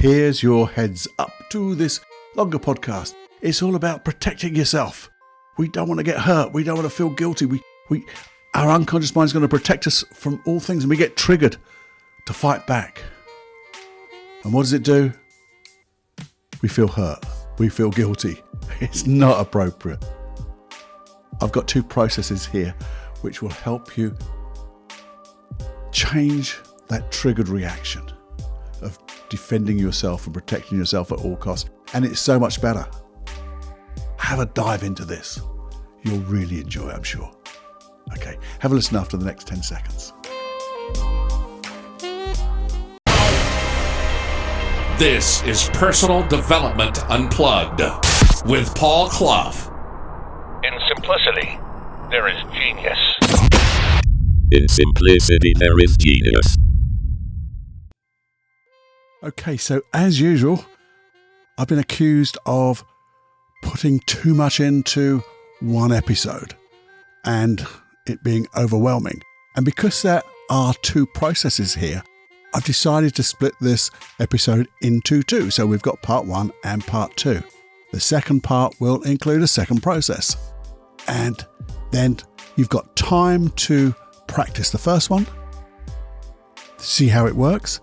here's your heads up to this longer podcast. It's all about protecting yourself. We don't want to get hurt. We don't want to feel guilty. Our unconscious mind is going to protect us from all things, and we get triggered to fight back. And what does it do? We feel hurt. We feel guilty. It's not appropriate. I've got 2 processes here which will help you change that triggered reaction of defending yourself and protecting yourself at all costs. And it's so much better. Have a dive into this. You'll really enjoy it, I'm sure. Okay, have a listen after the next 10 seconds. This is Personal Development Unplugged with Paul Clough. In simplicity, there is genius. In simplicity, there is genius. Okay, so as usual, I've been accused of putting too much into one episode and it being overwhelming. And because there are 2 processes here, I've decided to split this episode into 2. So we've got part 1 and part 2. The second part will include a second process. And then you've got time to practice the first one, see how it works,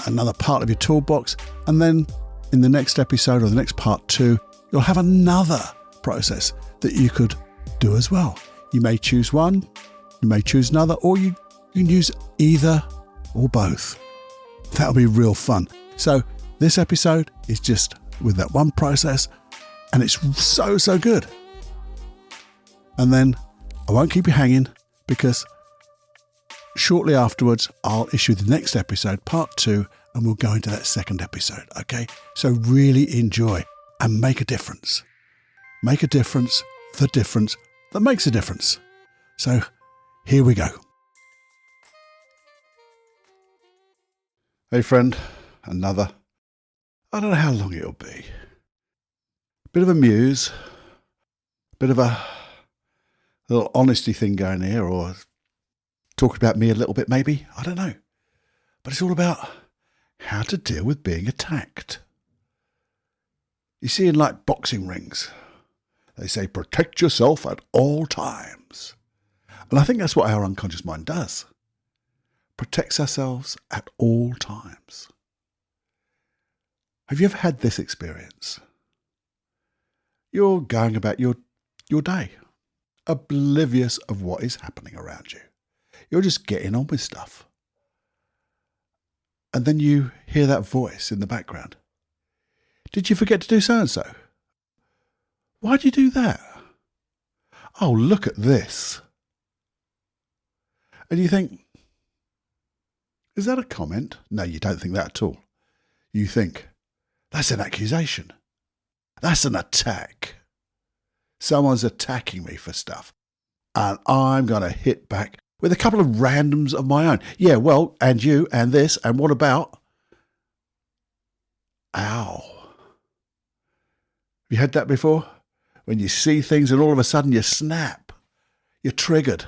another part of your toolbox. And then in the next episode or the next part 2, you'll have another process that you could do as well. You may choose one, you may choose another, or you can use either or both. That'll be real fun. So this episode is just with that one process, and it's so good. And then I won't keep you hanging, because shortly afterwards I'll issue the next episode, part 2, and we'll go into that second episode. Okay, so really enjoy and make a difference. Make a difference, the difference that makes a difference. So here we go. Hey friend, another. I don't know how long it'll be. Bit of a muse, bit of a little honesty thing going here, or talking about me a little bit maybe, I don't know. But it's all about how to deal with being attacked. You see, in like boxing rings, they say protect yourself at all times. And I think that's what our unconscious mind does. Protects ourselves at all times. Have you ever had this experience? You're going about your day, oblivious of what is happening around you. You're just getting on with stuff. And then you hear that voice in the background. Did you forget to do so-and-so? Why'd you do that? Oh, look at this. And you think, is that a comment? No, you don't think that at all. You think, that's an accusation. That's an attack. Someone's attacking me for stuff. And I'm going to hit back with a couple of randoms of my own. Yeah, well, and you, and this, and what about? Ow. Have you had that before? When you see things and all of a sudden you snap. You're triggered.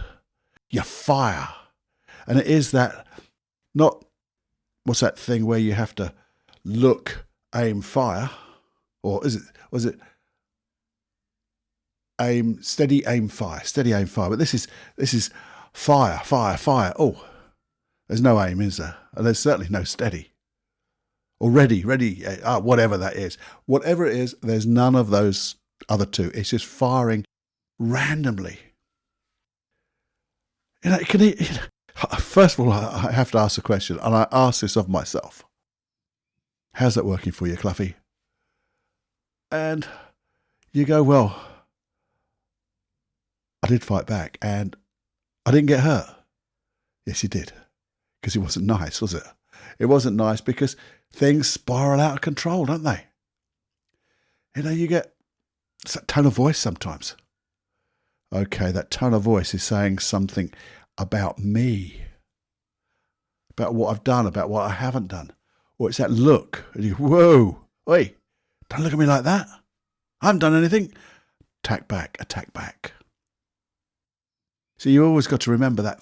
You fire. And it is that, not, what's that thing where you have to look, aim, fire? Or was it aim, steady, aim, fire, steady, aim, fire. But this is fire, fire, fire. Oh, there's no aim, is there? And there's certainly no steady. Or ready, whatever that is. Whatever it is, there's none of those other 2. It's just firing randomly. First of all, I have to ask a question, and I ask this of myself. How's that working for you, Cluffy? And you go, well, I did fight back, and I didn't get hurt. Yes, you did, because it wasn't nice, was it? It wasn't nice because things spiral out of control, don't they? You get that tone of voice sometimes. Okay, that tone of voice is saying something about me, about what I've done, about what I haven't done. Or it's that look, and you, whoa, oi, don't look at me like that. I haven't done anything. Attack back. So you always got to remember that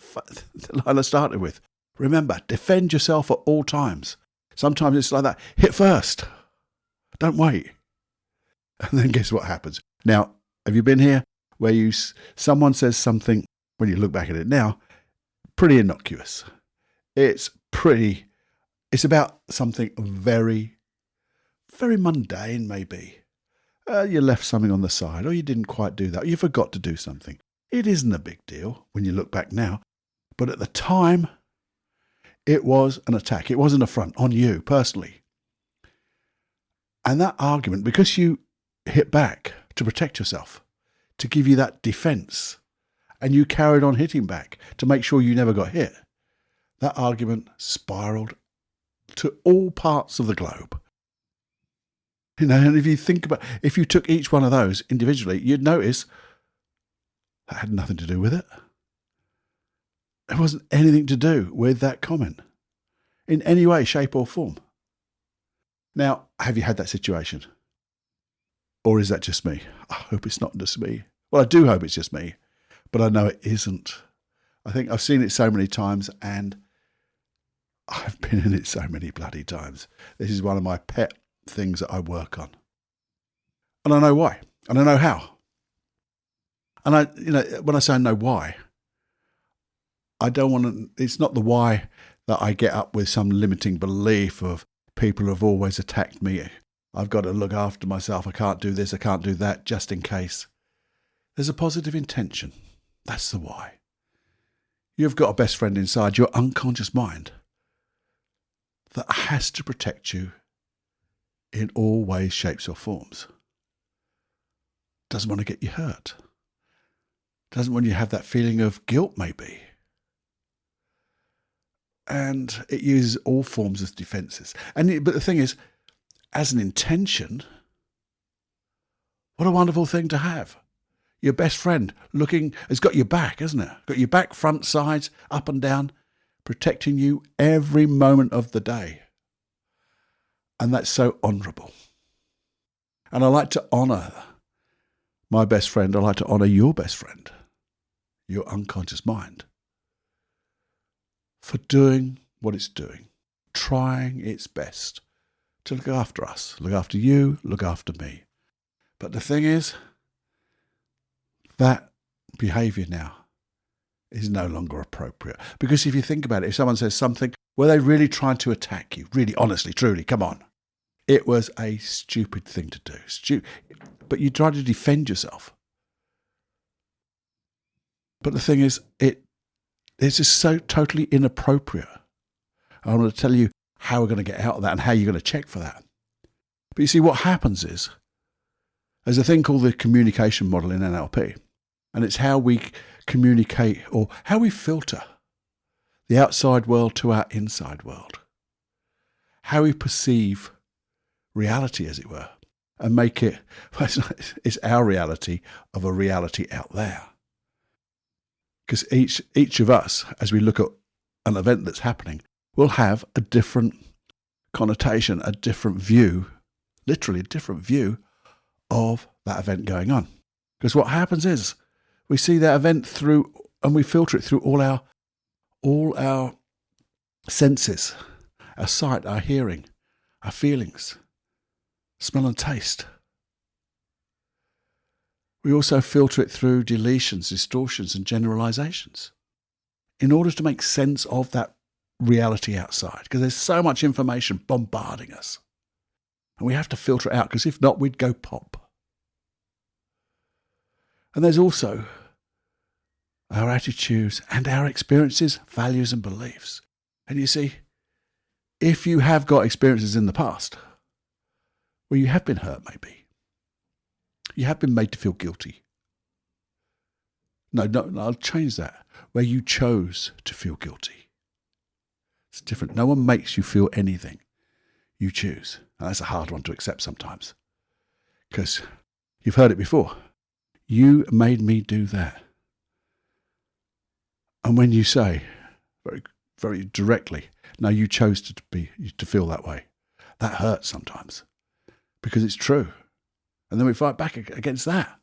the line I started with. Remember, defend yourself at all times. Sometimes it's like that. Hit first. Don't wait. And then guess what happens? Now, have you been here where someone says something, when you look back at it now, pretty innocuous. It's about something very, very mundane maybe. You left something on the side, or you didn't quite do that, or you forgot to do something. It isn't a big deal when you look back now. But at the time, it was an attack. It was an affront on you personally. And that argument, because you hit back to protect yourself, to give you that defense, and you carried on hitting back to make sure you never got hit, that argument spiraled to all parts of the globe. And if you think about, if you took each one of those individually, you'd notice that had nothing to do with it. It wasn't anything to do with that comment in any way, shape or form. Now, have you had that situation? Or is that just me? I hope it's not just me. Well, I do hope it's just me, but I know it isn't. I think I've seen it so many times, and I've been in it so many bloody times. This is one of my pet things that I work on. And I know why. And I know how. And when I say I know why, I don't want to, it's not the why that I get up with some limiting belief of people who have always attacked me. I've got to look after myself. I can't do this. I can't do that, just in case. There's a positive intention. That's the why. You've got a best friend inside your unconscious mind that has to protect you in all ways, shapes or forms. Doesn't want to get you hurt. Doesn't want you to have that feeling of guilt maybe. And it uses all forms of defences. But the thing is, as an intention, what a wonderful thing to have. Your best friend has got your back, hasn't it? Got your back, front, sides, up and down, protecting you every moment of the day. And that's so honourable. And I like to honour my best friend. I like to honour your best friend, your unconscious mind, for doing what it's doing, trying its best to look after us, look after you, look after me. But the thing is, that behaviour now is no longer appropriate. Because if you think about it, if someone says something, were they really trying to attack you? Really, honestly, truly, come on. It was a stupid thing to do. But you try to defend yourself. But the thing is, it's just so totally inappropriate. I want to tell you how we're going to get out of that and how you're going to check for that. But you see, what happens is, there's a thing called the communication model in NLP, and it's how we communicate or how we filter the outside world to our inside world, how we perceive reality, as it were, and make it, it's our reality of a reality out there. Because each of us, as we look at an event that's happening, will have a different connotation, a different view, literally a different view of that event going on. Because what happens is we see that event through, and we filter it through all our senses, our sight, our hearing, our feelings, smell and taste. We also filter it through deletions, distortions and generalizations in order to make sense of that reality outside, because there's so much information bombarding us. And we have to filter it out, because if not, we'd go pop. And there's also our attitudes and our experiences, values and beliefs. And you see, if you have got experiences in the past where you have been hurt maybe, you have been made to feel guilty. No, I'll change that. Where you chose to feel guilty. It's different. No one makes you feel anything. You choose. And that's a hard one to accept sometimes, because you've heard it before. You made me do that. And when you say very, very directly, no, you chose to feel that way, that hurts sometimes, because it's true. And then we fight back against that.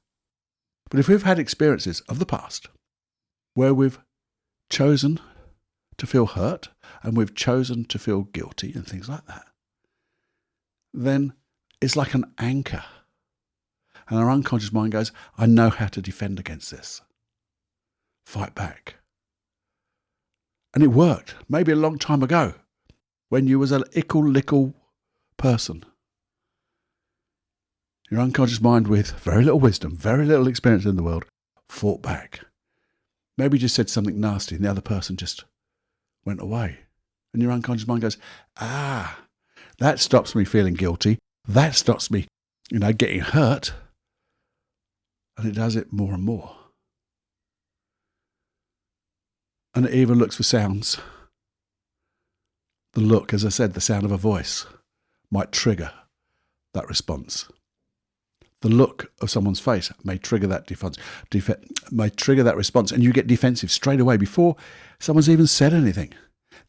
But if we've had experiences of the past where we've chosen to feel hurt and we've chosen to feel guilty and things like that, then it's like an anchor. And our unconscious mind goes, I know how to defend against this. Fight back. And it worked, maybe a long time ago, when you was an ickle-lickle person. Your unconscious mind, with very little wisdom, very little experience in the world, fought back. Maybe just said something nasty and the other person just went away. And your unconscious mind goes, that stops me feeling guilty. That stops me, getting hurt. And it does it more and more. And it even looks for sounds. The look, as I said, the sound of a voice might trigger that response. The look of someone's face may trigger that response, and you get defensive straight away before someone's even said anything.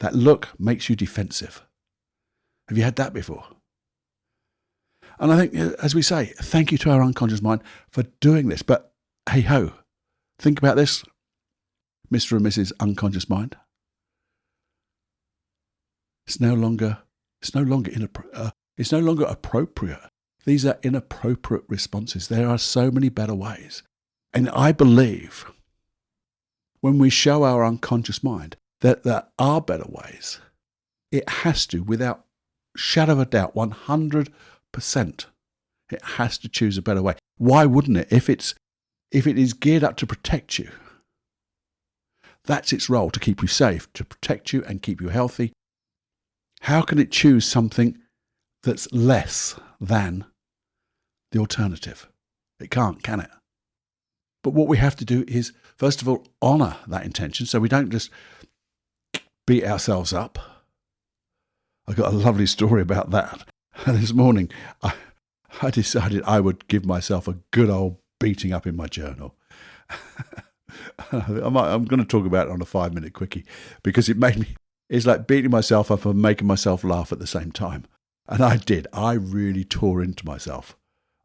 That look makes you defensive. Have you had that before? And I think, as we say, thank you to our unconscious mind for doing this. But hey ho, think about this, Mr. and Mrs. Unconscious Mind. It's no longer appropriate. These are inappropriate responses. There are so many better ways. And I believe when we show our unconscious mind that there are better ways, it has to, without shadow of a doubt, 100%, it has to choose a better way. Why wouldn't it? If it is geared up to protect you, that's its role, to keep you safe, to protect you and keep you healthy. How can it choose something that's less than the alternative? It can't, can it? But what we have to do is, first of all, honour that intention so we don't just beat ourselves up. I got a lovely story about that. This morning, I decided I would give myself a good old beating up in my journal. I'm going to talk about it on a 5-minute quickie because it's like beating myself up and making myself laugh at the same time. And I did. I really tore into myself.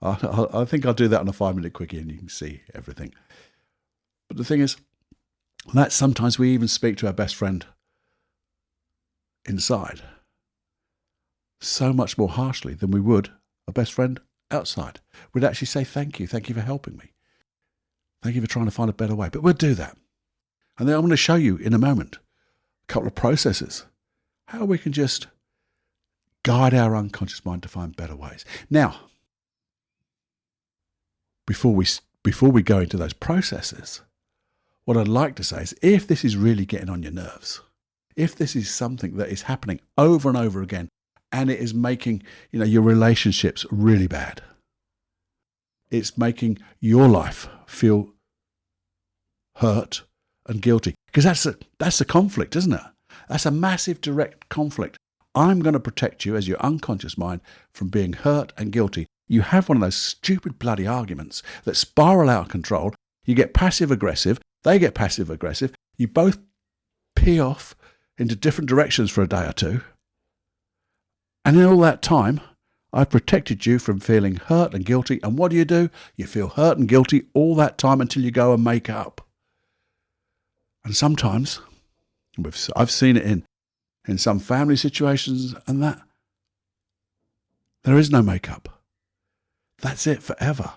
I think I'll do that on a 5-minute quickie and you can see everything. But the thing is, that sometimes we even speak to our best friend inside so much more harshly than we would a best friend outside. We'd actually say, thank you for helping me. Thank you for trying to find a better way. But we'll do that. And then I'm going to show you in a moment a couple of processes, how we can just guide our unconscious mind to find better ways. Now, before we go into those processes, what I'd like to say is, if this is really getting on your nerves, if this is something that is happening over and over again, and it is making, your relationships really bad, it's making your life feel hurt and guilty, because that's a conflict, isn't it? That's a massive direct conflict. I'm going to protect you as your unconscious mind from being hurt and guilty. You have one of those stupid bloody arguments that spiral out of control. You get passive aggressive. They get passive aggressive. You both pee off into different directions for a day or two. And in all that time, I've protected you from feeling hurt and guilty. And what do? You feel hurt and guilty all that time until you go and make up. And sometimes, I've seen it in some family situations and that, there is no make-up. That's it forever.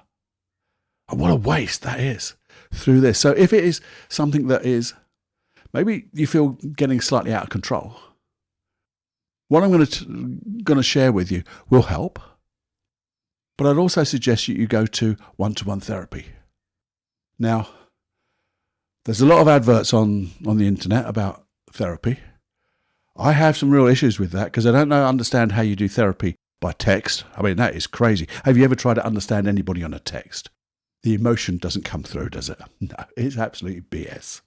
And what a waste that is through this. So if it is something that is, maybe you feel getting slightly out of control, what I'm going to share with you will help. But I'd also suggest you go to one-to-one therapy. Now, there's a lot of adverts on the internet about therapy. I have some real issues with that because I don't understand how you do therapy by text. I mean, that is crazy. Have you ever tried to understand anybody on a text? The emotion doesn't come through, does it? No, it's absolutely BS.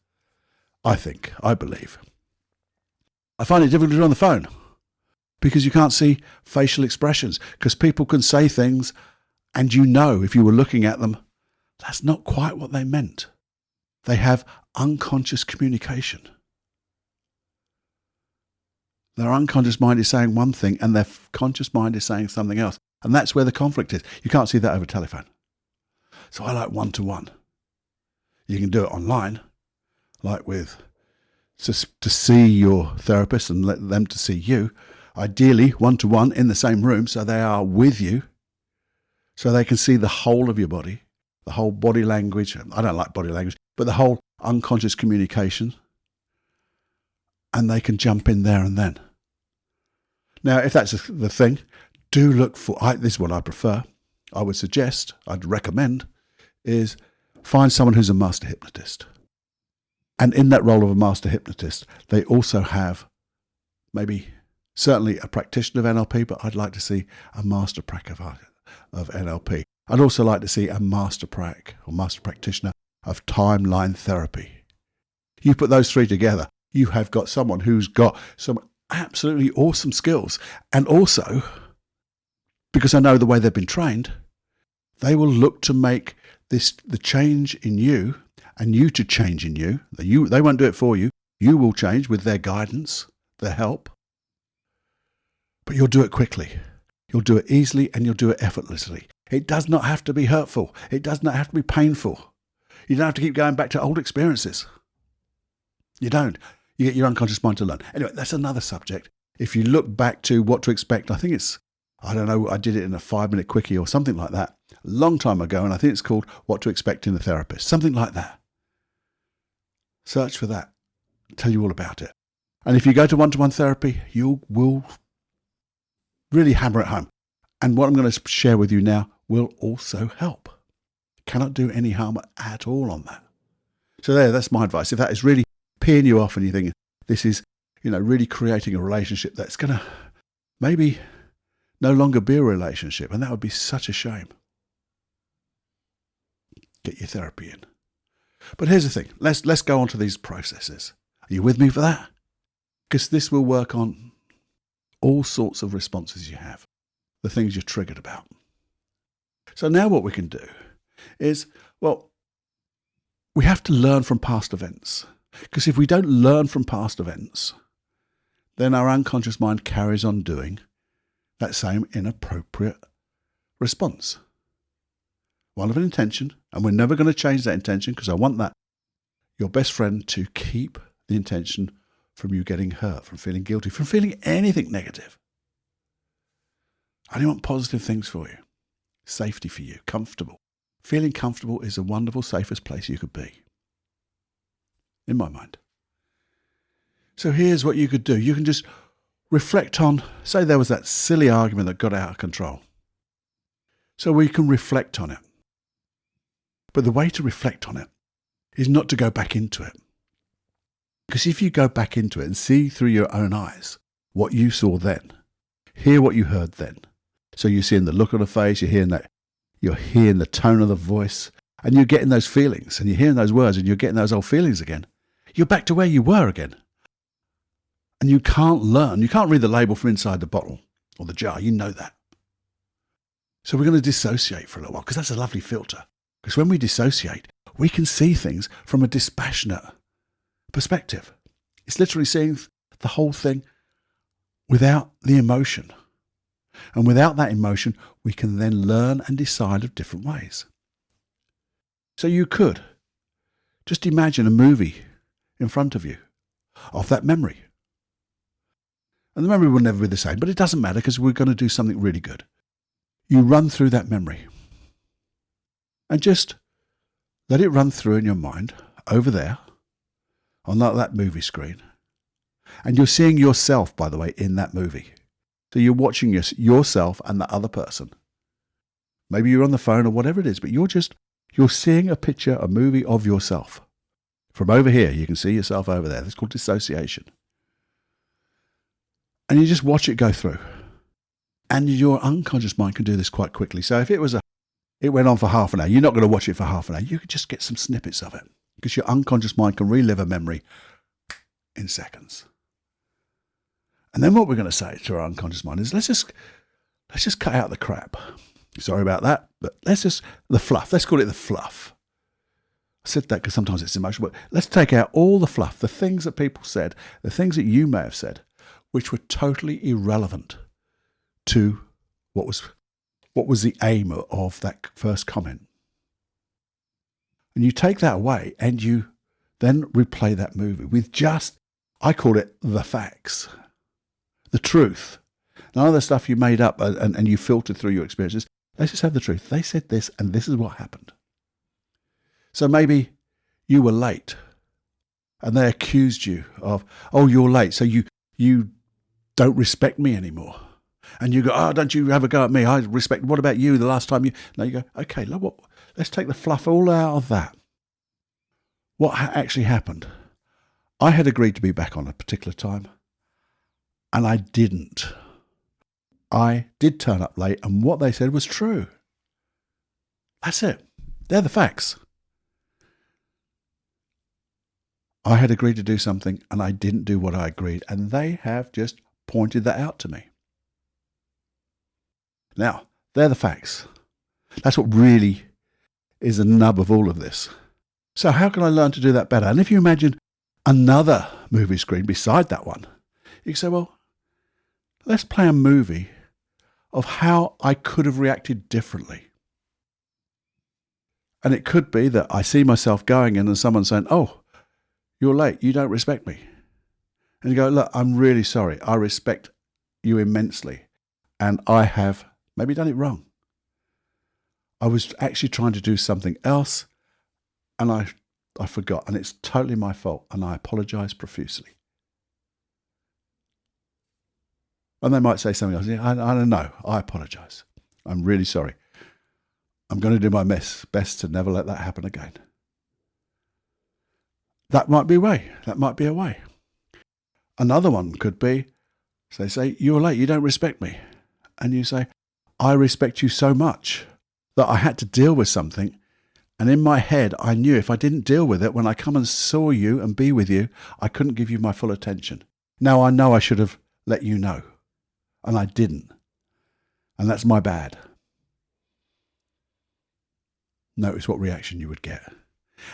I believe. I find it difficult to do on the phone because you can't see facial expressions, because people can say things and if you were looking at them, that's not quite what they meant. They have unconscious communication. Their unconscious mind is saying one thing and their conscious mind is saying something else. And that's where the conflict is. You can't see that over telephone. So I like one-to-one. You can do it online, like with to see your therapist and let them to see you, ideally one-to-one in the same room, so they are with you, so they can see the whole of your body, the whole body language. I don't like body language, but the whole unconscious communication, and they can jump in there and then. Now, if that's the thing, do look for, this is what I prefer, I would suggest, I'd recommend, is find someone who's a master hypnotist. And in that role of a master hypnotist, they also have certainly a practitioner of NLP, but I'd like to see a master prac of NLP. I'd also like to see a master prac or master practitioner of timeline therapy. You put those three together, you have got someone who's got some absolutely awesome skills. And also, because I know the way they've been trained, they will look to make the change in you and you to change in you. They won't do it for you. You will change with their guidance, their help. But you'll do it quickly. You'll do it easily and you'll do it effortlessly. It does not have to be hurtful. It does not have to be painful. You don't have to keep going back to old experiences. You don't. You get your unconscious mind to learn. Anyway, that's another subject. If you look back to what to expect, I think it's, I don't know, I did it in a 5-minute quickie or something like that a long time ago, and I think it's called What to Expect in a Therapist, something like that. Search for that. I'll tell you all about it. And if you go to one-to-one therapy, you will really hammer it home. And what I'm going to share with you now will also help. Cannot do any harm at all on that. So that's my advice. If that is really peeing you off and you think this is, really creating a relationship that's going to maybe no longer be a relationship, and that would be such a shame. Get your therapy in. But here's the thing. Let's go on to these processes. Are you with me for that? Because this will work on all sorts of responses you have, the things you're triggered about. So now what we can do is, we have to learn from past events. Because if we don't learn from past events, then our unconscious mind carries on doing that same inappropriate response. One of an intention, and we're never going to change that intention because I want your best friend to keep the intention from you getting hurt, from feeling guilty, from feeling anything negative. I only want positive things for you. Safety for you, comfortable. Feeling comfortable is the wonderful, safest place you could be, in my mind. So here's what you could do. You can just reflect on, say there was that silly argument that got out of control. So we can reflect on it. But the way to reflect on it is not to go back into it. Because if you go back into it and see through your own eyes what you saw then, hear what you heard then. So you're seeing the look on the face, you're hearing the tone of the voice, and you're getting those feelings, and you're hearing those words, and you're getting those old feelings again. You're back to where you were again. And you can't read the label from inside the bottle or the jar, you know that. So we're going to dissociate for a little while, because that's a lovely filter. Because when we dissociate, we can see things from a dispassionate perspective. It's literally seeing the whole thing without the emotion. And without that emotion, we can then learn and decide of different ways. So you could just imagine a movie in front of you of that memory. And the memory will never be the same, but it doesn't matter because we're going to do something really good. You run through that memory and just let it run through in your mind over there on that movie screen. And you're seeing yourself, by the way, in that movie. So you're watching yourself and the other person. Maybe you're on the phone or whatever it is, but you're seeing a picture, a movie of yourself. From over here, you can see yourself over there. That's called dissociation. And you just watch it go through. And your unconscious mind can do this quite quickly. So if it went on for half an hour, you're not going to watch it for half an hour. You could just get some snippets of it because your unconscious mind can relive a memory in seconds. And then what we're going to say to our unconscious mind is let's just cut out the crap. Sorry about that, but the fluff. Let's call it the fluff. I said that because sometimes it's emotional, but let's take out all the fluff, the things that people said, the things that you may have said, which were totally irrelevant to what was the aim of that first comment. And you take that away and you then replay that movie with just I call it the facts, the truth. None of the stuff you made up and you filtered through your experiences. Let's just have the truth. They said this, and this is what happened. So maybe you were late, and they accused you of, oh, you're late, so you don't respect me anymore. And you go, oh, don't you have a go at me? I respect, what about you the last time you... Now you go, okay, look, let's take the fluff all out of that. What actually happened? I had agreed to be back on a particular time, and I didn't. I did turn up late, and what they said was true. That's it. They're the facts. I had agreed to do something, and I didn't do what I agreed, and they have just pointed that out to me. Now, they're the facts. That's what really is the nub of all of this. So how can I learn to do that better? And if you imagine another movie screen beside that one, you can say, well, let's play a movie of how I could have reacted differently. And it could be that I see myself going in and someone saying, oh, you're late, you don't respect me. And you go, look, I'm really sorry. I respect you immensely. And I have maybe done it wrong. I was actually trying to do something else, and I forgot, and it's totally my fault, and I apologize profusely. And they might say something else. Yeah, I don't know. I apologize. I'm really sorry. I'm going to do my best to never let that happen again. That might be a way. That might be a way. Another one could be, so they say, you're late, you don't respect me. And you say, I respect you so much that I had to deal with something. And in my head, I knew if I didn't deal with it, when I come and saw you and be with you, I couldn't give you my full attention. Now I know I should have let you know. And I didn't. And that's my bad. Notice what reaction you would get.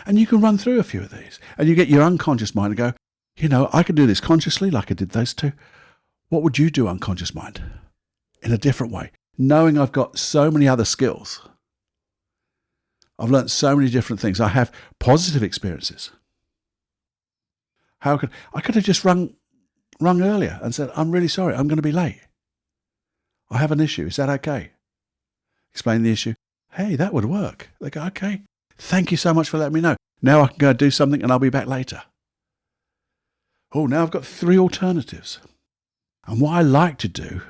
And you can run through a few of these. And you get your unconscious mind and go, you know, I could do this consciously like I did those two. What would you do, unconscious mind? In a different way. Knowing I've got so many other skills. I've learned so many different things. I have positive experiences. I could have just rung earlier and said, I'm really sorry, I'm going to be late. I have an issue. Is that okay? Explain the issue. Hey, that would work. They go, okay. Thank you so much for letting me know. Now I can go do something and I'll be back later. Oh, now I've got 3 alternatives. And what I like to do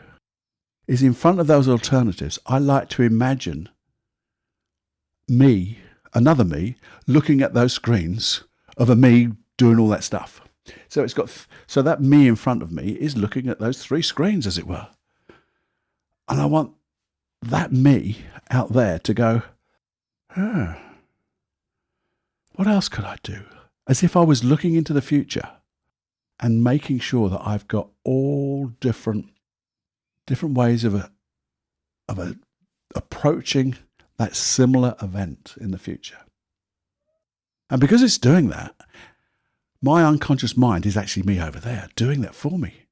is in front of those alternatives, I like to imagine me, another me, looking at those screens of a me doing all that stuff. So so that me in front of me is looking at those 3 screens, as it were. And I want that me out there to go, what else could I do? As if I was looking into the future and making sure that I've got all different ways of approaching that similar event in the future. And because it's doing that, my unconscious mind is actually me over there doing that for me.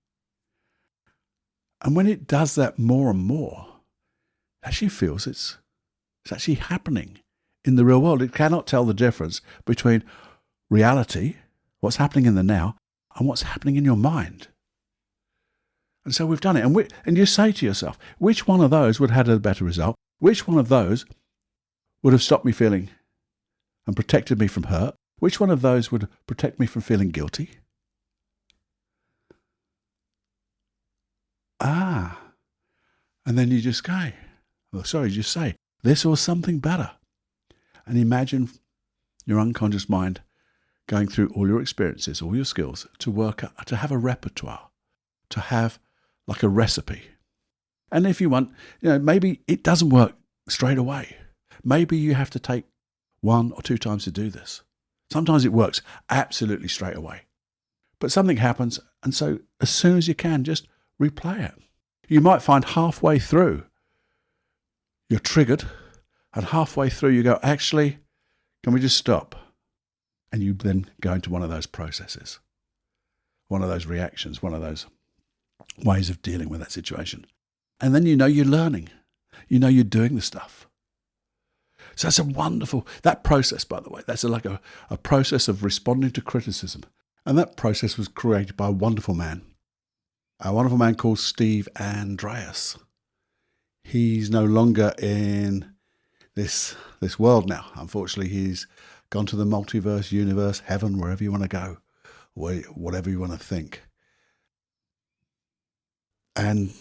And when it does that more and more, it actually feels it's actually happening in the real world. It cannot tell the difference between reality, what's happening in the now, and what's happening in your mind. And so we've done it. And you say to yourself, which one of those would have had a better result? Which one of those would have stopped me feeling and protected me from hurt? Which one of those would protect me from feeling guilty? And then you just say, this or something better. And imagine your unconscious mind going through all your experiences, all your skills, to have a repertoire, to have like a recipe. And if you want, maybe it doesn't work straight away. Maybe you have to take 1 or 2 times to do this. Sometimes it works absolutely straight away. But something happens, and so as soon as you can, just replay it. You might find halfway through you're triggered, and halfway through you go, actually, can we just stop? And you then go into one of those processes, one of those reactions, one of those ways of dealing with that situation. And then you're learning. You're doing the stuff. So that's that process, by the way, that's like a process of responding to criticism And that process was created by a wonderful man called Steve Andreas. He's no longer in this world now. Unfortunately, he's gone to the multiverse, universe, heaven, wherever you want to go, whatever you want to think. And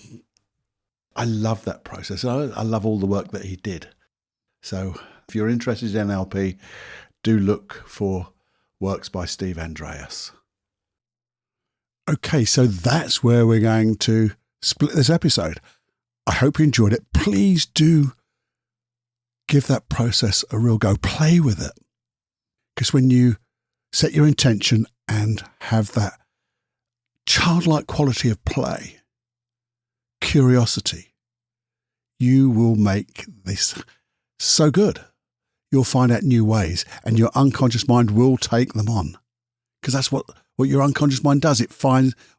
I love that process. I love all the work that he did. So if you're interested in NLP, do look for works by Steve Andreas. Okay, so that's where we're going to split this episode. I hope you enjoyed it. Please do give that process a real go. Play with it. Because when you set your intention and have that childlike quality of play, curiosity, you will make this so good. You'll find out new ways and your unconscious mind will take them on. Because that's what your unconscious mind does.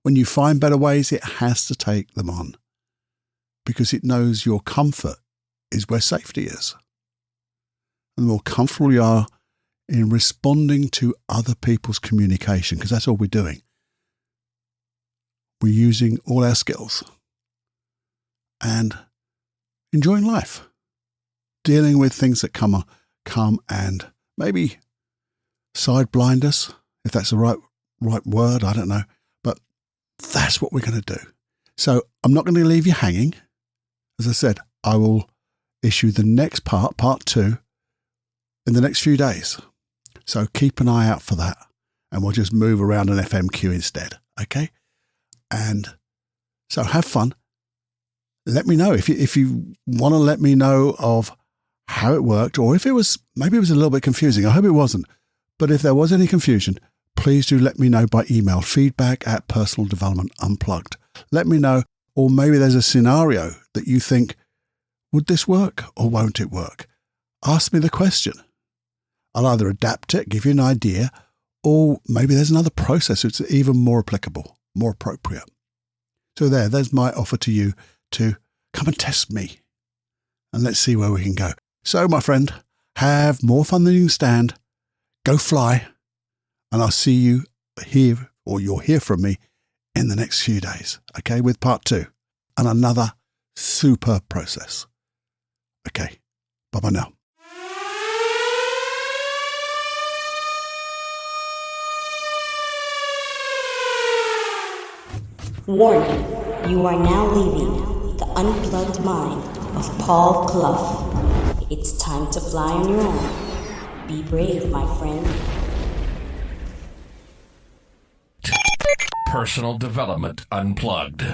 When you find better ways, it has to take them on. Because it knows your comfort is where safety is. And the more comfortable you are in responding to other people's communication, because that's all we're doing. We're using all our skills and enjoying life, dealing with things that come and maybe sideblind us, if that's the right word, I don't know. But that's what we're going to do. So I'm not going to leave you hanging. As I said, I will issue the next part 2, in the next few days. So keep an eye out for that. And we'll just move around an FMQ instead. Okay? And so have fun. Let me know if you want to let me know of how it worked, or if maybe it was a little bit confusing. I hope it wasn't. But if there was any confusion, please do let me know by email, feedback@personaldevelopmentunplugged. Let me know, or maybe there's a scenario that you think, would this work or won't it work? Ask me the question. I'll either adapt it, give you an idea, or maybe there's another process that's even more applicable, more appropriate. So there's my offer to you to come and test me. And let's see where we can go. So, my friend, have more fun than you can stand. Go fly. And I'll see you here, or you'll hear from me in the next few days. Okay, with part 2 and another super process. Okay, bye-bye now. Warning, you are now leaving the unplugged mind of Paul Clough. It's time to fly on your own. Be brave, my friend. Personal Development Unplugged.